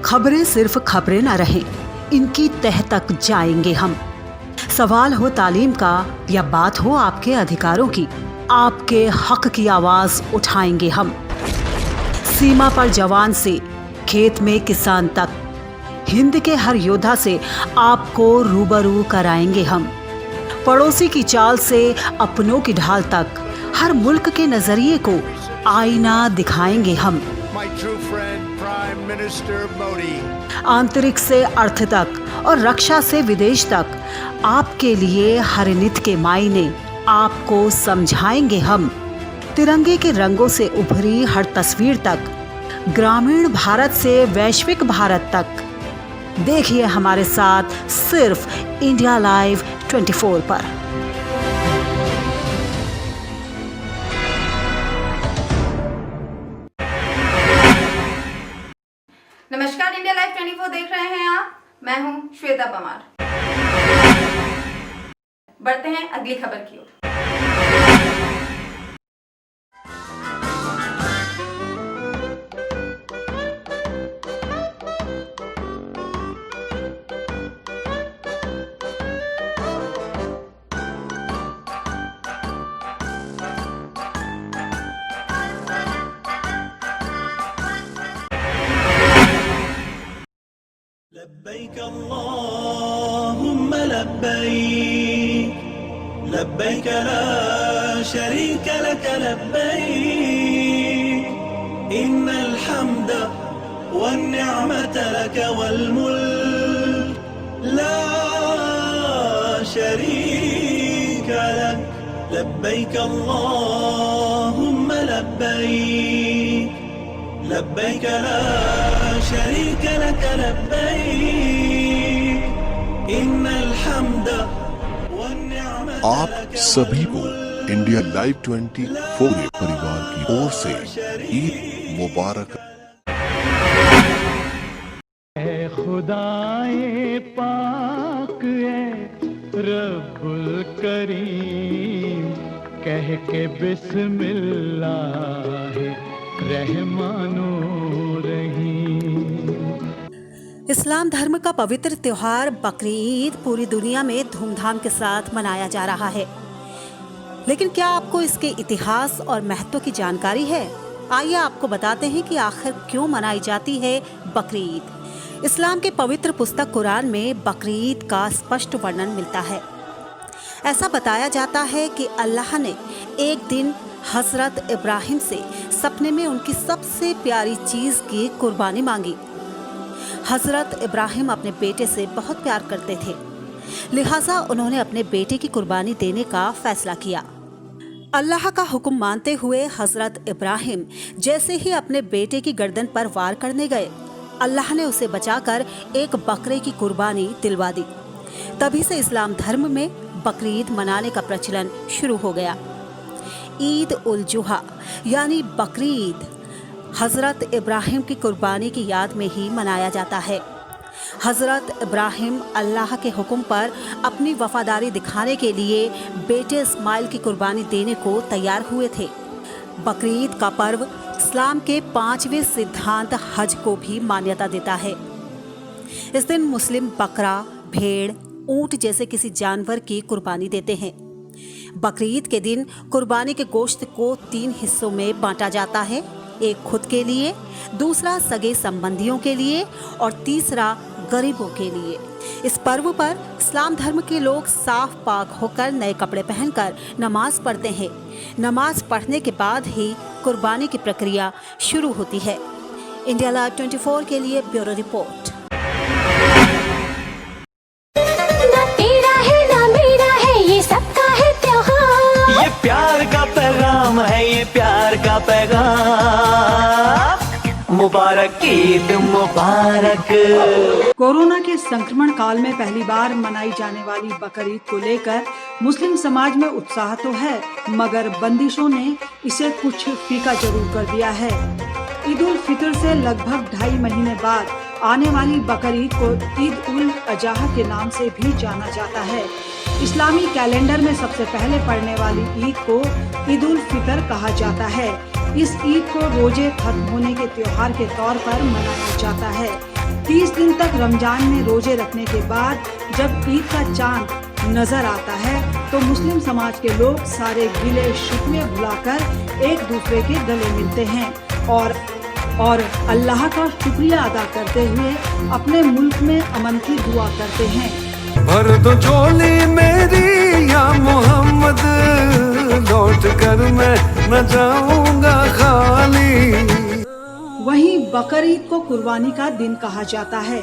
खबरें सिर्फ खबरें न रहें, इनकी तह तक जाएंगे हम। सवाल हो तालीम का या बात हो आपके अधिकारों की, आपके हक की आवाज उठाएंगे हम। सीमा पर जवान से खेत में किसान तक, हिंद के हर योद्धा से आपको रूबरू कराएंगे हम। पड़ोसी की चाल से अपनों की ढाल तक, हर मुल्क के नजरिए को आईना दिखाएंगे हम। आंतरिक से अर्थ तक और रक्षा से विदेश तक, आपके लिए हर नित के मायने आपको समझाएंगे हम। तिरंगे के रंगों से उभरी हर तस्वीर तक, ग्रामीण भारत से वैश्विक भारत तक, देखिए हमारे साथ सिर्फ इंडिया लाइव 24 पर। नमस्कार, इंडिया लाइव 24 देख रहे हैं आप। मैं हूं श्वेता परमार। बढ़ते हैं अगली खबर की ओर। लब्बैक अल्लाहुम्मा लब्बैक, लब्बैक ला शरीक लक लब्बैक, इन्नल हम्द वन्निअमत लक वल मुल्क ला शरीक लक। लब्बैक अल्लाहुम्मा लब्बैक, लब्बैक ला शरीक लक लब्बैक, इन्नल हम्द वन्निअमत। आप सभी को इंडिया लाइव 24 परिवार की ओर से ईद मुबारक। ऐ खुदाए पाक ऐ रब्बुल करीम, कह के बिस्मिल्लाह रहमानो रहीम। इस्लाम धर्म का पवित्र त्योहार बकरीद पूरी दुनिया में धूमधाम के साथ मनाया जा रहा है, लेकिन क्या आपको इसके इतिहास और महत्व की जानकारी है? आइए आपको बताते हैं कि आखिर क्यों मनाई जाती है बकरीद। इस्लाम के पवित्र पुस्तक कुरान में बकरीद का स्पष्ट वर्णन मिलता है। ऐसा बताया जाता है कि अल्लाह ने एक दिन हजरत इब्राहिम से सपने में उनकी सबसे प्यारी चीज की कुर्बानी मांगी। हजरत इब्राहिम अपने बेटे से बहुत प्यार करते थे, लिहाजा उन्होंने अपने बेटे की कुर्बानी देने का फैसला किया। अल्लाह का हुक्म मानते हुए हजरत इब्राहिम जैसे ही अपने बेटे की गर्दन पर वार करने गए, अल्लाह ने उसे बचाकर एक बकरे की कुर्बानी दिलवा दी। तभी से इस्लाम धर्म में बकरीद मनाने का प्रचलन शुरू हो गया। ईद उल जुहा यानी बकरीद हजरत इब्राहिम की कुर्बानी की याद में ही मनाया जाता है। हजरत इब्राहिम अल्लाह के हुक्म पर अपनी वफादारी दिखाने के लिए बेटे इस्माइल की कुर्बानी देने को तैयार हुए थे। बकरीद का पर्व इस्लाम के 5वें सिद्धांत हज को भी मान्यता देता है। इस दिन मुस्लिम बकरा, भेड़, ऊंट जैसे किसी जानवर की कुर्बानी देते हैं। बकरीद के दिन कुर्बानी के गोश्त को 3 हिस्सों में बांटा जाता है, एक खुद के लिए, दूसरा सगे संबंधियों के लिए और तीसरा गरीबों के लिए। इस पर्व पर इस्लाम धर्म के लोग साफ पाक होकर नए कपड़े पहनकर नमाज पढ़ते हैं। नमाज पढ़ने के बाद ही कुर्बानी की प्रक्रिया शुरू होती है। इंडिया लाइव 24 के लिए ब्यूरो रिपोर्ट। प्यार का पैगाम है, ये प्यार का पैगाम, मुबारक ईद मुबारक। कोरोना के संक्रमण काल में पहली बार मनाई जाने वाली बकरीद को लेकर मुस्लिम समाज में उत्साह तो है, मगर बंदिशों ने इसे कुछ फीका जरूर कर दिया है। ईद उल फितर से लगभग 2.5 महीने बाद आने वाली बकरीद को ईद उल अजहा के नाम से भी जाना जाता है। इस्लामी कैलेंडर में सबसे पहले पड़ने वाली ईद को ईद उल फितर कहा जाता है। इस ईद को रोजे खत्म होने के त्योहार के तौर पर मनाया जाता है। 30 दिन तक रमजान में रोजे रखने के बाद जब ईद का चांद नजर आता है तो मुस्लिम समाज के लोग सारे गिले शिकवे भुलाकर एक दूसरे के गले मिलते हैं और अल्लाह का शुक्रिया अदा करते हुए अपने मुल्क में अमन की दुआ करते हैं। भर दो झोली मेरी या मोहम्मद, लौट कर मैं न जाऊंगा खाली। वहीं बकर ईद को कुर्बानी का दिन कहा जाता है।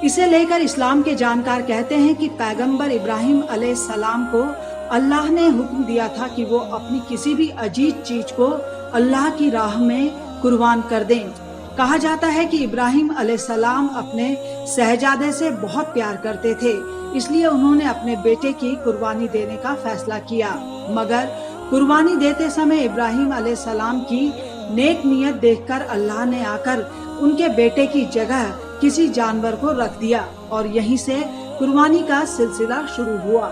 इसे लेकर इस्लाम के जानकार कहते हैं कि पैगंबर इब्राहिम अलैहिस्सलाम को अल्लाह ने हुक्म दिया था कि वो अपनी किसी भी अजीज चीज को अल्लाह की राह में कुर्बान कर दें। कहा जाता है कि इब्राहिम अलैहिस्सलाम अपने शहजादे से बहुत प्यार करते थे, इसलिए उन्होंने अपने बेटे की कुर्बानी देने का फैसला किया। मगर कुर्बानी देते समय इब्राहिम अलैहिस्सलाम की नेक नियत देखकर अल्लाह ने आकर उनके बेटे की जगह किसी जानवर को रख दिया और यहीं से कुर्बानी का सिलसिला शुरू हुआ।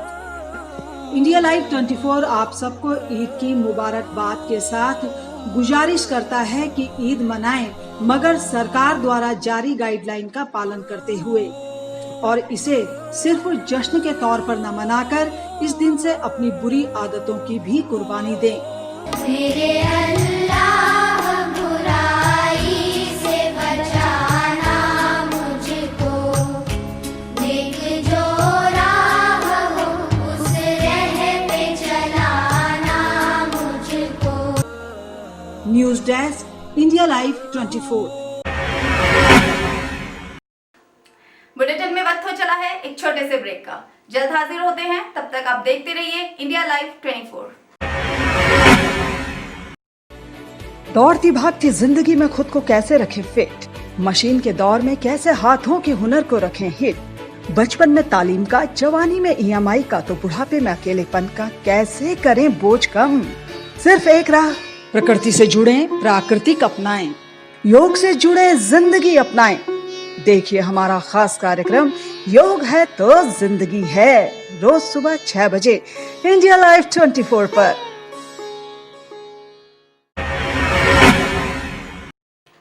इंडिया लाइव 24 आप सबको ईद की मुबारकबाद के साथ गुजारिश करता है कि ईद मनाएं, मगर सरकार द्वारा जारी गाइडलाइन का पालन करते हुए, और इसे सिर्फ जश्न के तौर पर न मनाकर इस दिन से अपनी बुरी आदतों की भी कुर्बानी दें। मेरे अल्लाह बुराई से बचाना मुझको, नेक जो राह हो उस राह पे चलाना मुझको। News desk, India live 24। Bulletin में वक्त हो चला है एक छोटे से ब्रेक का। जल्द हाजिर होते हैं, तब तक आप देखते रहिए इंडिया लाइव 24। दौड़ती भागती जिंदगी में खुद को कैसे रखें फिट, मशीन के दौर में कैसे हाथों के हुनर को रखें हिट, बचपन में तालीम का, जवानी में EMI का, तो बुढ़ापे में अकेलेपन का कैसे करें बोझ कम। सिर्फ एक राह, प्रकृति से जुड़ें, प्राकृतिक अपनाएं, योग से जुड़े जिंदगी अपनाएं। देखिए हमारा खास कार्यक्रम योग है तो जिंदगी है, रोज सुबह 6 बजे इंडिया लाइव 24 पर।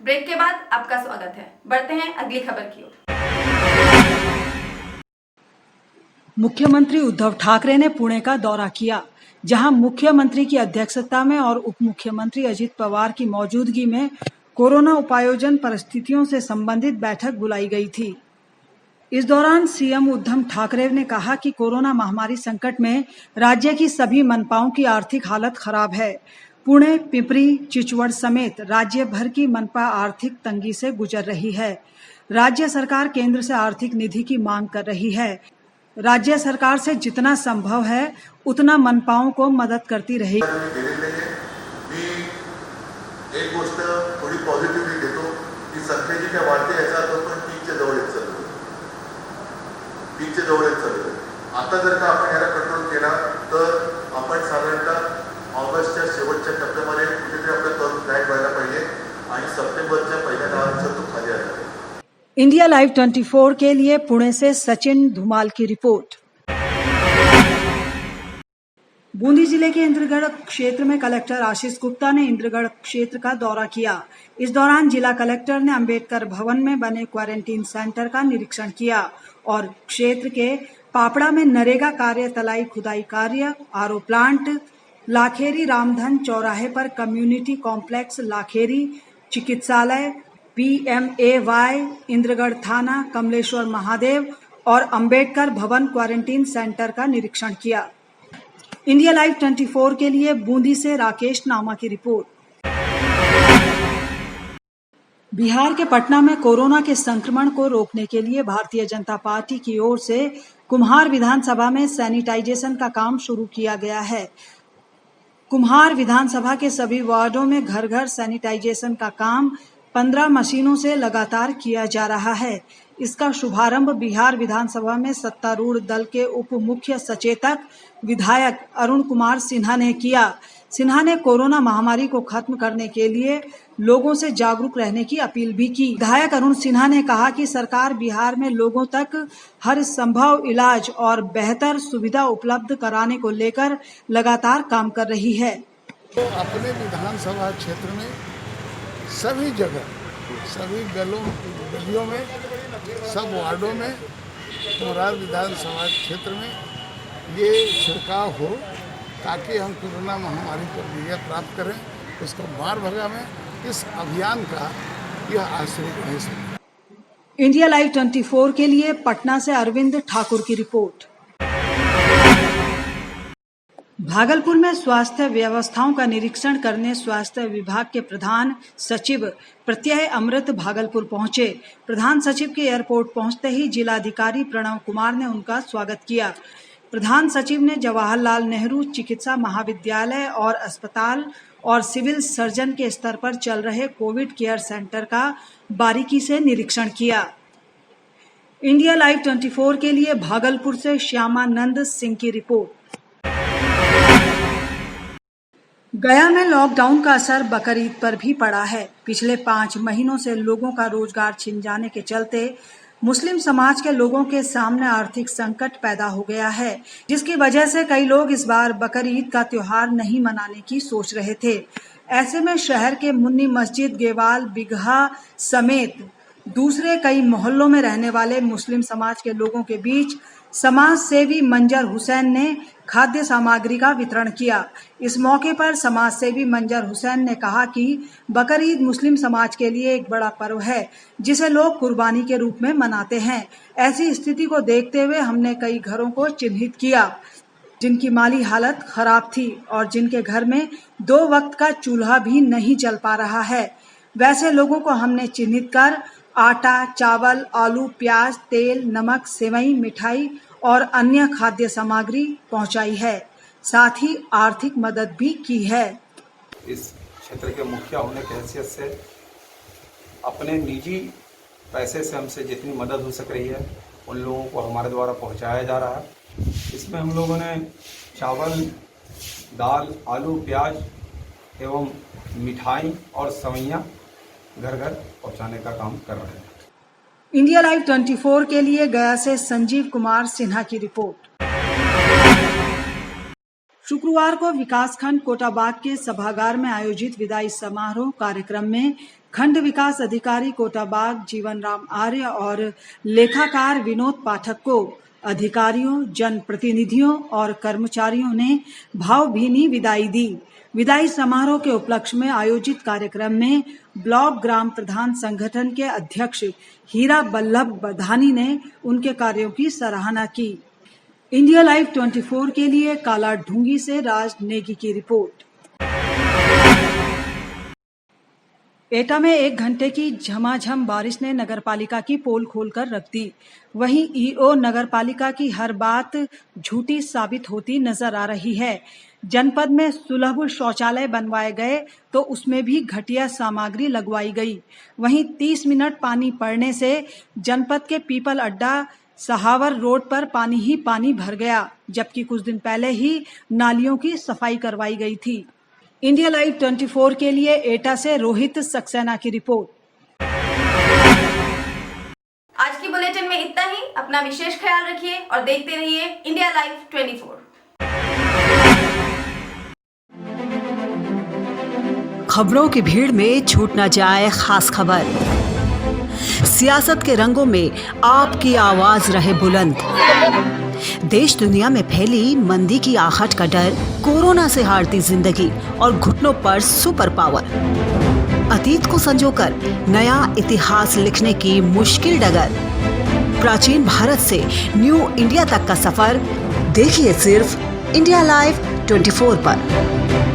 ब्रेक के बाद आपका स्वागत है। बढ़ते हैं अगली खबर की ओर। मुख्यमंत्री उद्धव ठाकरे ने पुणे का दौरा किया, जहां मुख्यमंत्री की अध्यक्षता में और उप मुख्यमंत्री अजित पवार की मौजूदगी में कोरोना उपायोजन परिस्थितियों से संबंधित बैठक बुलाई गई थी। इस दौरान सीएम उद्धव ठाकरे ने कहा कि कोरोना महामारी संकट में राज्य की सभी मनपाओं की आर्थिक हालत खराब है। पुणे, पिंपरी, चिचवड़ समेत राज्य भर की मनपा आर्थिक तंगी से गुजर रही है। राज्य सरकार केंद्र से आर्थिक निधि की मांग कर रही है। राज्य सरकार से जितना संभव है उतना मनपाओं को मदद करती रही। एक गोष्ट थोडी पॉझिटिव्हली घेतो की संख्या जी काय वाढते याचा अर्थ पण पीकच्या जवळ येत चाललो, पीकच्या जवळ येत चाललो। आता जर का आपण याला कंट्रोल केला तर आपण साधारणतः ऑगस्टच्या शेवटच्या टप्प्यामध्ये कुठेतरी आपला कर्व फ्लॅट व्हायला पाहिजे आणि सप्टेंबरच्या पहिल्या 10 दिवसात तो खाली आला पाहिजे। इंडिया लाइव 24 के लिए पुणे से सचिन धुमाल की रिपोर्ट। बूंदी जिले के इंद्रगढ़ क्षेत्र में कलेक्टर आशीष गुप्ता ने इंद्रगढ़ क्षेत्र का दौरा किया। इस दौरान जिला कलेक्टर ने अंबेडकर भवन में बने क्वारंटीन सेंटर का निरीक्षण किया और क्षेत्र के पापड़ा में नरेगा कार्य, तलाई खुदाई कार्य, आरओ प्लांट, लाखेरी रामधन चौराहे पर कम्युनिटी कॉम्प्लेक्स, लाखेरी चिकित्सालय, PMAY, इंद्रगढ़ थाना, कमलेश्वर महादेव और अंबेडकर भवन क्वारंटीन सेंटर का निरीक्षण किया। इंडिया लाइव 24 के लिए बूंदी से राकेश नामा की रिपोर्ट। बिहार के पटना में कोरोना के संक्रमण को रोकने के लिए भारतीय जनता पार्टी की ओर से कुम्हार विधानसभा में सैनिटाइजेशन का काम शुरू किया गया है। कुम्हार विधानसभा के सभी वार्डों में घर घर सैनिटाइजेशन का काम 15 मशीनों से लगातार किया जा रहा है। इसका शुभारंभ बिहार विधानसभा में सत्तारूढ़ दल के उप मुख्य सचेतक विधायक अरुण कुमार सिन्हा ने किया। सिन्हा ने कोरोना महामारी को खत्म करने के लिए लोगों से जागरूक रहने की अपील भी की। विधायक अरुण सिन्हा ने कहा कि सरकार बिहार में लोगों तक हर संभव इलाज और बेहतर सुविधा उपलब्ध कराने को लेकर लगातार काम कर रही है। तो अपने विधानसभा क्षेत्र में सभी जगह सभी गलियों में, सब वार्डों में, मुरार विधानसभा क्षेत्र में ये छिड़काव हो ताकि हम कोरोना महामारी पर विजय प्राप्त करें। उसको मार भगा में इस अभियान का यह आश्रय है। इंडिया लाइव 24 के लिए पटना से अरविंद ठाकुर की रिपोर्ट। भागलपुर में स्वास्थ्य व्यवस्थाओं का निरीक्षण करने स्वास्थ्य विभाग के प्रधान सचिव प्रत्यय अमृत भागलपुर पहुंचे। प्रधान सचिव के एयरपोर्ट पहुंचते ही जिलाधिकारी प्रणव कुमार ने उनका स्वागत किया। प्रधान सचिव ने जवाहरलाल नेहरू चिकित्सा महाविद्यालय और अस्पताल और सिविल सर्जन के स्तर पर चल रहे कोविड केयर सेंटर का बारीकी से निरीक्षण किया। इंडिया लाइव 24 के लिए भागलपुर से श्यामानंद सिंह की रिपोर्ट। गया में लॉकडाउन का असर बकरीद पर भी पड़ा है। पिछले 5 महीनों से लोगों का रोजगार छिन जाने के चलते मुस्लिम समाज के लोगों के सामने आर्थिक संकट पैदा हो गया है, जिसकी वजह से कई लोग इस बार बकरीद का त्योहार नहीं मनाने की सोच रहे थे। ऐसे में शहर के मुन्नी मस्जिद, गेवाल, बिगहा समेत दूसरे कई मोहल्लों में रहने वाले मुस्लिम समाज के लोगों के बीच समाज सेवी मंजर हुसैन ने खाद्य सामग्री का वितरण किया। इस मौके पर समाज सेवी मंजर हुसैन ने कहा कि बकरीद मुस्लिम समाज के लिए एक बड़ा पर्व है जिसे लोग कुर्बानी के रूप में मनाते हैं। ऐसी स्थिति को देखते हुए हमने कई घरों को चिन्हित किया जिनकी माली हालत खराब थी और जिनके घर में 2 वक्त का चूल्हा भी नहीं जल पा रहा है। वैसे लोगों को हमने चिन्हित कर आटा, चावल, आलू, प्याज, तेल, नमक, सेवई, मिठाई और अन्य खाद्य सामग्री पहुंचाई है। साथ ही आर्थिक मदद भी की है। इस क्षेत्र के मुखिया होने की हैसियत से अपने निजी पैसे से हमसे जितनी मदद हो सक रही है उन लोगों को हमारे द्वारा पहुंचाया जा रहा है। इसमें हम लोगों ने चावल, दाल, आलू, प्याज एवं मिठाई और सवैयाँ घर घर पहुंचाने का काम कर रहे हैं। इंडिया लाइव 24 के लिए गया से संजीव कुमार सिन्हा की रिपोर्ट। शुक्रवार को विकासखंड कोटाबाग के सभागार में आयोजित विदाई समारोह कार्यक्रम में खंड विकास अधिकारी कोटाबाग जीवन राम आर्य और लेखाकार विनोद पाठक को अधिकारियों, जनप्रतिनिधियों और कर्मचारियों ने भावभीनी विदाई दी। विदाई समारोह के उपलक्ष्य में आयोजित कार्यक्रम में ब्लॉक ग्राम प्रधान संगठन के अध्यक्ष हीरा बल्लभ बधानी ने उनके कार्यों की सराहना की। इंडिया लाइव 24 के लिए काला ढूंगी से राज नेगी की रिपोर्ट। एटा में 1 घंटे की झमाझम बारिश ने नगरपालिका की पोल खोलकर रख दी। वहीं ईओ नगरपालिका की हर बात झूठी साबित होती नजर आ रही है। जनपद में सुलभ शौचालय बनवाए गए तो उसमें भी घटिया सामग्री लगवाई गई। वहीं 30 मिनट पानी पड़ने से जनपद के पीपल अड्डा सहावर रोड पर पानी ही पानी भर गया, जबकि कुछ दिन पहले ही नालियों की सफाई करवाई गई थी। इंडिया लाइव 24 के लिए एटा से रोहित सक्सेना की रिपोर्ट। आज की बुलेटिन में इतना ही। अपना विशेष ख्याल रखिए और देखते रहिए इंडिया लाइव 24। खबरों की भीड़ में छूट न जाए खास खबर। सियासत के रंगों में आपकी आवाज रहे बुलंद। देश दुनिया में फैली मंदी की आहट का डर, कोरोना से हारती जिंदगी और घुटनों पर सुपर पावर। अतीत को संजोकर नया इतिहास लिखने की मुश्किल डगर। प्राचीन भारत से न्यू इंडिया तक का सफर देखिए सिर्फ इंडिया लाइव 24 पर।